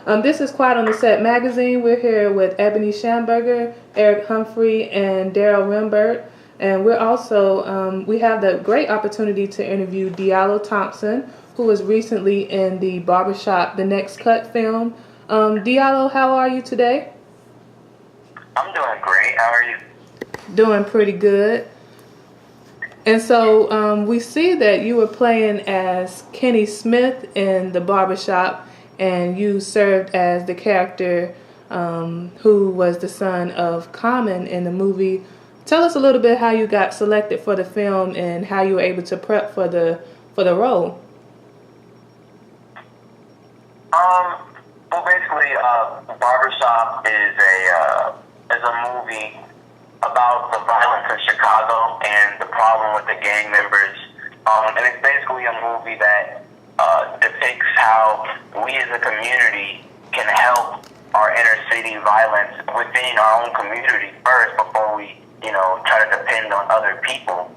This is Quiet on the Set magazine. We're here with Ebony Schamberger, Eric Humphrey, and Daryl Rimbert. And we're also, we have the great opportunity to interview Diallo Thompson, who was recently in the Barbershop, the Next Cut film. Diallo, how are you today? I'm doing great. How are you? Doing pretty good. And so we see that you were playing as Kenny Smith in the Barbershop, and you served as the character who was the son of Common in the movie. Tell us a little bit how you got selected for the film and how you were able to prep for the role. Well, basically, Barbershop is a movie about the violence in Chicago and the problem with the gang members. And it's basically a movie that depicts how we as a community can help our inner city violence within our own community first before we, try to depend on other people.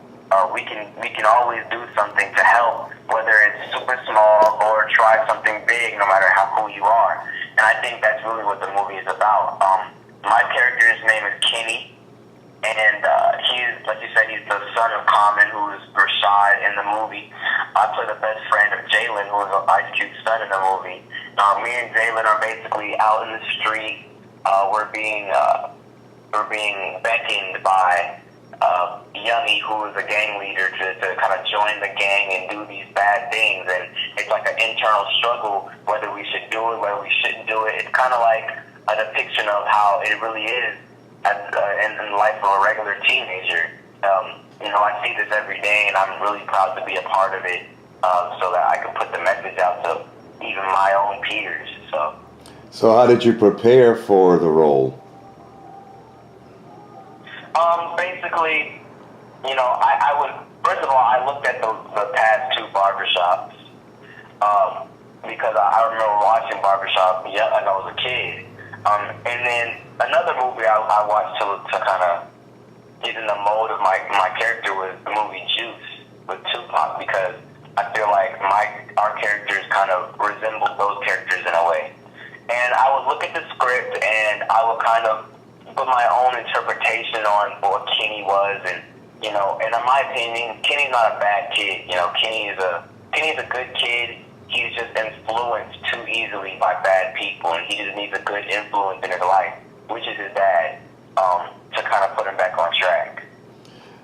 We can always do something to help, whether it's super small or try something big, no matter who you are. And I think that's really what the movie is about. My character's name is Kenny. And he's, like you said, he's the son of Common, who is Rashad in the movie. I play the best friend of Jalen, who is Ice Cube's son in the movie. Me and Jalen are basically out in the street. We're being beckoned by Youngie, who is a gang leader, to kind of join the gang and do these bad things. And it's like an internal struggle, whether we should do it, whether we shouldn't do it. It's kind of like a depiction of how it really is in the life of a regular teenager. I see this every day, and I'm really proud to be a part of it, so that I can put the message out to even my own peers. So how did you prepare for the role? Basically, I would, first of all, I looked at the past two barbershops, because I remember watching Barbershop when I was a kid. And then another movie I watched to kind of get in the mode of my character was the movie Juice with Tupac, because I feel like our characters kind of resemble those characters in a way. And I would look at the script and I would kind of put my own interpretation on what Kenny was, and in my opinion, Kenny's not a bad kid. Kenny's a good kid. He's just influenced too easily by bad people, and he just needs a good influence in his life, which is his dad, to kind of put him back on track.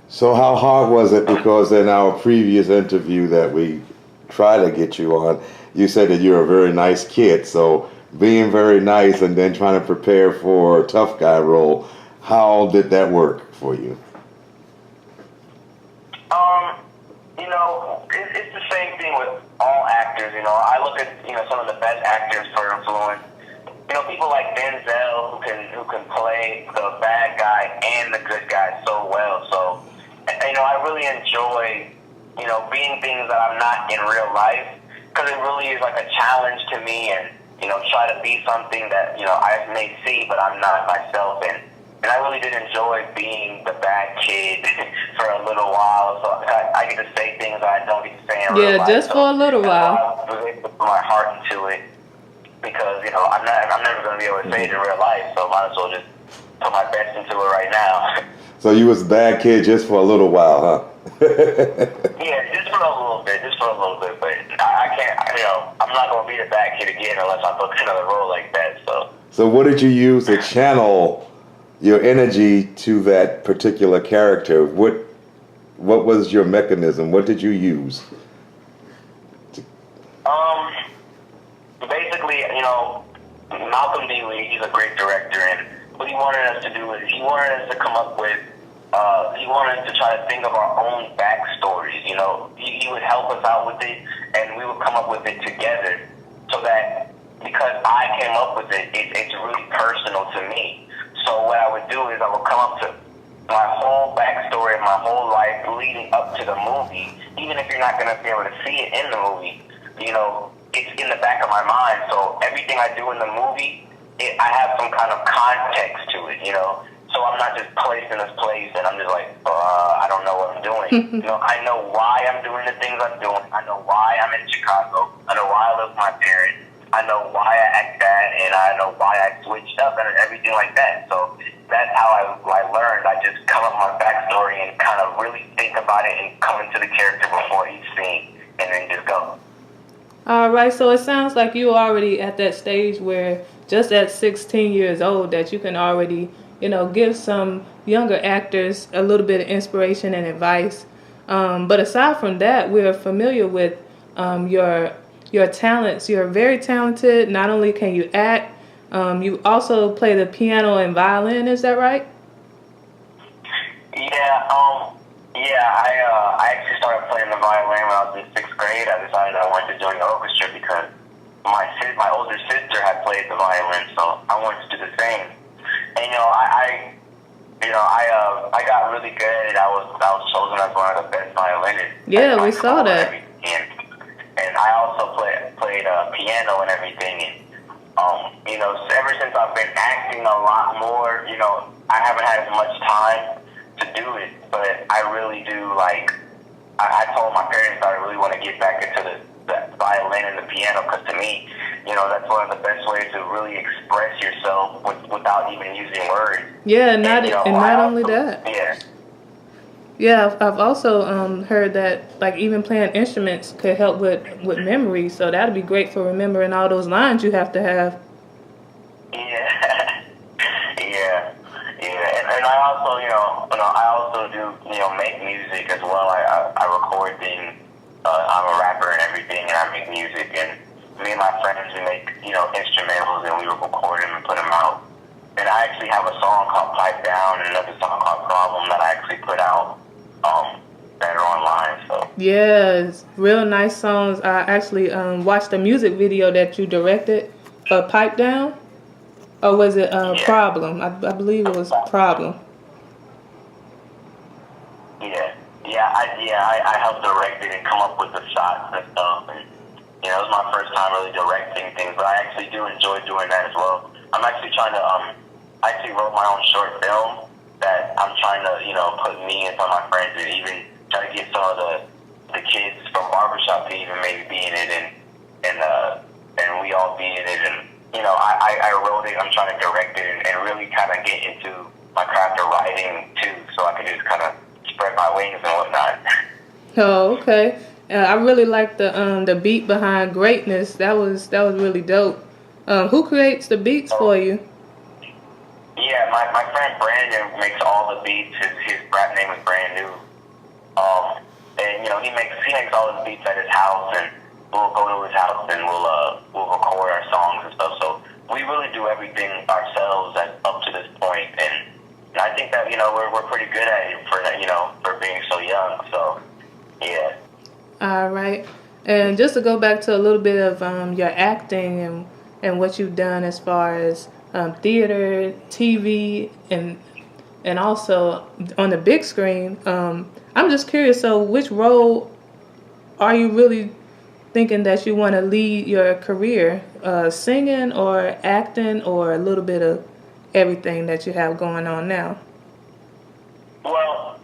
So how hard was it? Because in our previous interview that we tried to get you on, you said that you're a very nice kid. So being very nice and then trying to prepare for a tough guy role, how did that work for you? It's the same thing with all actors. I look at some of the best actors for influence. People like Denzel who can play the bad guy and the good guy so well. So, I really enjoy being things that I'm not in real life, because it really is like a challenge to me, and try to be something that I may see but I'm not myself. And I really did enjoy being the bad kid for a little while, so I get to say things that I don't get to say in real life. Yeah, just for a little while. I was able to put my heart into it, because I'm never going to be able to say it in real life, so I might as well just put my best into it right now. So you was a bad kid just for a little while, huh? Yeah, just for a little bit, but I can't. I'm not going to be the bad kid again unless I book another role like that. So what did you use to channel your energy to that particular character? What was your mechanism? What did you use? Basically, Malcolm D. Lee, he's a great director, and what he wanted us to do is he wanted us to come up with, he wanted us to try to think of our own backstories. He would help us out with it, and we would come up with it together, so that because I came up with it, it's really personal to me. So what I would do is I would come up to my whole backstory, my whole life leading up to the movie. Even if you're not going to be able to see it in the movie, it's in the back of my mind. So everything I do in the movie, I have some kind of context to it, So I'm not just placed in this place and I'm just like, I don't know what I'm doing. I know why I'm doing the things I'm doing. I know why I'm in Chicago. I know why I live with my parents. I know why I act that, and I know why I switched up and everything like that. So that's how I learned. I just come up with my backstory and kind of really think about it and come into the character before each scene, and then just go. All right, so it sounds like you're already at that stage where just at 16 years old that you can already, give some younger actors a little bit of inspiration and advice. But aside from that, we're familiar with your talents. You're very talented. Not only can you act, you also play the piano and violin. Is that right? I actually started playing the violin when I was in 6th grade. I decided I wanted to join the orchestra because my older sister had played the violin, so I wanted to do the same. And I got really good. I was chosen as one of the best violinists. Yeah, we saw that. And I also played piano and everything. And ever since I've been acting a lot more, I haven't had as much time to do it, but I really do like. I told my parents that I really want to get back into the violin and the piano because to me, that's one of the best ways to really express yourself without even using words. Yeah, not only that. Yeah. Yeah, I've also heard that like even playing instruments could help with memory, so that'd be great for remembering all those lines you have to have. Yeah, and I also, I also do, make music as well. I record things. I'm a rapper and everything, and I make music. And me and my friends, we make, instrumentals, and we record them and put them out. And I actually have a song called Pipe Down and another song called Problem that I actually put out that are online. So yes, real nice songs. I actually watched the music video that you directed for Pipe Down. Or was it Problem? I believe it was Problem. I helped direct it and come up with the shots and stuff. And, it was my first time really directing things, but I actually do enjoy doing that as well. I'm actually trying to, I actually wrote my own short film that I'm trying to, put me and some of my friends and even try to get some of the kids from Barbershop to even maybe be in it and we all be in it. And, I wrote it, I'm trying to direct it and really kind of get into my craft of writing too, so I can just kind of spread my wings and whatnot. Oh, okay. I really like the beat behind Greatness. That was really dope. Who creates the beats for you? Yeah, my friend Brandon makes all the beats. His rap name is Brand New. And he makes all his beats at his house, and we'll go to his house and we'll record our songs and stuff. So we really do everything ourselves up to this point, and I think that we're pretty good at it for being so young. So yeah. All right. And just to go back to a little bit of your acting and what you've done as far as theater, TV, and also on the big screen, I'm just curious, so which role are you really thinking that you want to lead your career? Singing or acting or a little bit of everything that you have going on now? Well,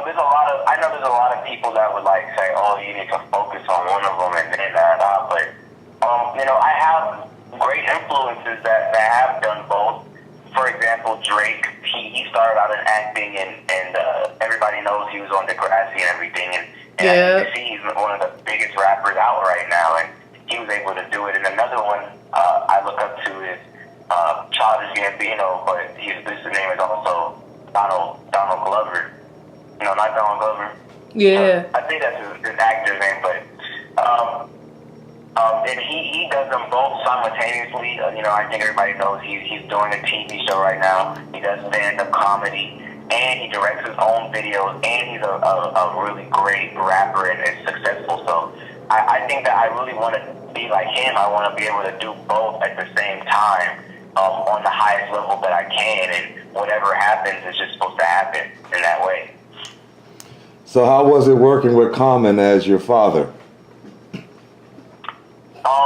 there's a lot of people that would like say, oh, you need to focus on one of them and then that, but I have great influences that have done both. For example, Drake, he started out in acting and everybody knows he was on Degrassi and everything, and yeah. I can see he's one of the biggest rappers out right now, and he was able to do it. And another one I look up to is Childish Gambino, but his name is also Donald Glover. No, not Donald Glover. Yeah. I think that's his actor's name, but and he does them both simultaneously. I think everybody knows he's doing a TV show right now. He does stand-up comedy, and he directs his own videos, and he's a really great rapper and successful. So I think that I really want to be like him. I want to be able to do both at the same time on the highest level that I can, and whatever happens is just supposed to happen in that way. So how was it working with Common as your father?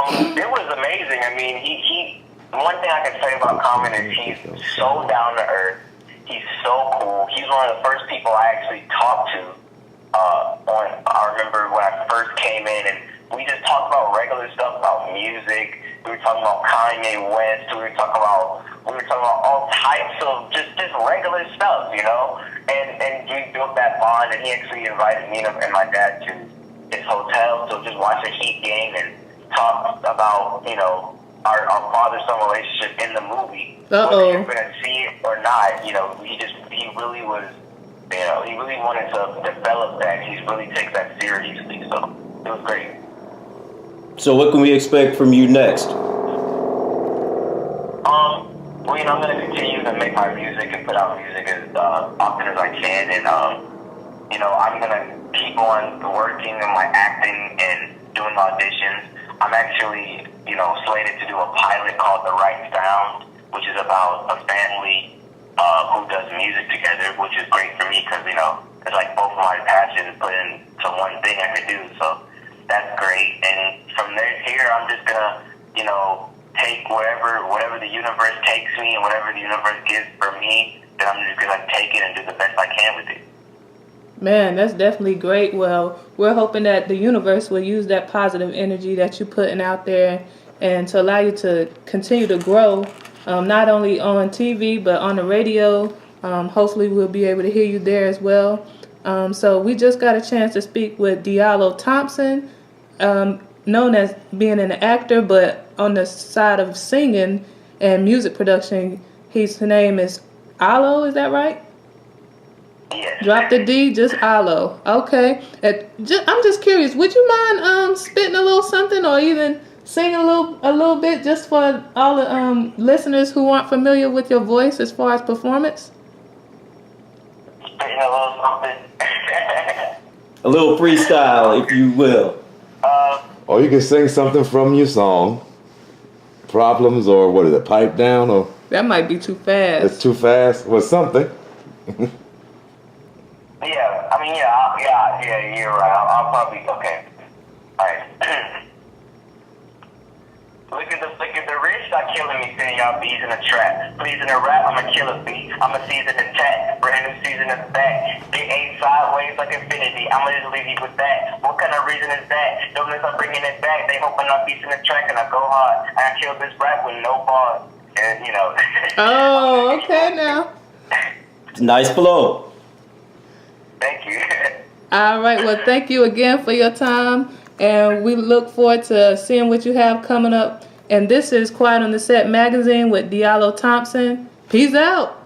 It was amazing. I mean, he one thing I can say about Common is he's so down to earth. He's so cool. He's one of the first people I actually talked to. I remember when I first came in, and we just talked about regular stuff about music. We were talking about Kanye West. We were talking about all types of just regular stuff, you know. And we built that bond. And he actually invited me and my dad to his hotel to just watch the Heat game and talk about, you know, our father-son relationship in the movie. Whether you're going to see it or not, you know, he really was, you know, he really wanted to develop that. He really takes that seriously. So it was great. So what can we expect from you next? Well, you know, I'm going to continue to make my music and put out music as often as I can. And, you know, I'm going to keep on working on my acting and doing auditions. I'm actually, you know, slated to do a pilot called The Right Sound, which is about a family who does music together, which is great for me because, you know, it's like both of my passions put into one thing I could do. So that's great. And from here, I'm just going to, you know, take whatever the universe takes me and whatever the universe gives for me, then I'm just going to take it and do the best I can with it. Man, that's definitely great. Well, we're hoping that the universe will use that positive energy that you're putting out there and to allow you to continue to grow, not only on TV, but on the radio. Hopefully we'll be able to hear you there as well. So we just got a chance to speak with Diallo Thompson, known as being an actor, but on the side of singing and music production, his name is Diallo, is that right? Yes. Drop the D, just Diallo. Okay. I'm just curious, would you mind spitting a little something or even singing a little bit just for all the listeners who aren't familiar with your voice as far as performance? Spitting a little something. A little freestyle, if you will. Or you can sing something from your song. Problems, or what is it, Pipe Down, or That might be too fast. it's too fast? Well, something. Yeah, I mean, yeah, you're right. I'll probably, okay. All right. Look at the rich start killing me, sending y'all bees in a trap. Please in a rap, I'm a killer bee. I'm a season attack. Brand new season is back. Get eight sideways like infinity. I'ma just leave you with that. What kind of reason is that? Don't miss, I'm bringing it back. They hoping I'm beating the track and I go hard. I kill this rap with no bars. And, you know. Oh, okay now. Nice flow. Thank you. All right. Well, thank you again for your time. And we look forward to seeing what you have coming up. And this is Quiet on the Set magazine with Diallo Thompson. Peace out.